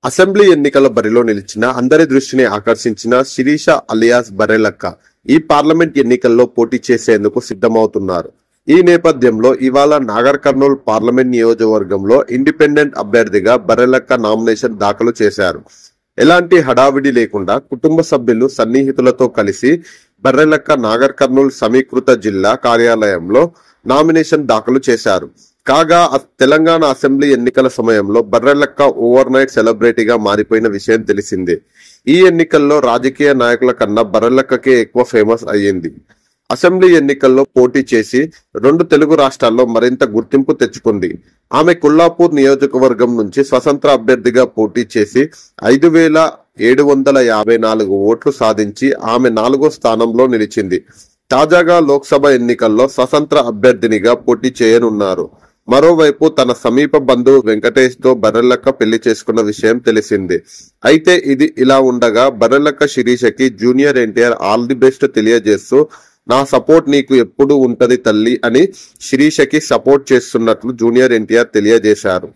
Assembly ఎన్నికల బరిలో నిలిచిన అందరి దృష్టిని ఆకర్షించిన శిరీష అలియాస్ బర్రెలక్క ఈ పార్లమెంట్ ఎన్నికల్లో పోటీ చేసేందుకు సిద్ధమవుతున్నారు. ఈ నేపథ్యంలో ఇవాళ నాగర్ కర్నూల్ పార్లమెంట్ నియోజకవర్గంలో ఇండిపెండెంట్ అభ్యర్థిగా బర్రెలక్క నామినేషన్ దాఖలు చేశారు. ఎలాంటి హడావిడి లేకుండా కుటుంబ సభ్యులు సన్నిహితులతో కలిసి బర్రెలక్క నాగర్ కర్నూల్ సమీకృత జిల్లా కార్యాలయంలో నామినేషన్ దాఖలు చేశారు. కాగా తెలంగాణ అసెంబ్లీ ఎన్నికల సమయంలో బర్రెలక్క ఓవర్ నైట్ సెలబ్రిటీగా మారిపోయిన విషయం తెలిసిందే. ఈ ఎన్నికల్లో రాజకీయ నాయకుల కన్నా బర్రెలక్కకే ఎక్కువ ఫేమస్ అయ్యింది. అసెంబ్లీ ఎన్నికల్లో పోటీ చేసి 2 తెలుగు రాష్ట్రాల్లో మరింత గుర్తింపు తెచ్చుకుంది. ఆమె కొల్లాపూర్ నియోజకవర్గం నుంచి స్వతంత్ర అభ్యర్థిగా పోటీ చేసి 5,754 ఓట్లు సాధించి ఆమె 4వ స్థానంలో నిలిచింది. తాజాగా లోక్సభ ఎన్నికల్లో స్వతంత్ర అభ్యర్థినిగా పోటీ చేయనున్నారు. మరోవైపు తన సమీప బంధువు వెంకటేష్ తో బర్రెలక్క పెళ్లి చేసుకున్న విషయం తెలిసిందే. అయితే ఇది ఇలా ఉండగా బర్రెలక్క శిరీషకి junior NTR all the best తెలియజేస్తూ నా సపోర్ట్ నీకు ఎప్పుడు ఉంటది తల్లి అని శిరీషకి సపోర్ట్ చేస్తున్నట్లు జూనియర్ ఎన్టీఆర్ తెలియజేశారు.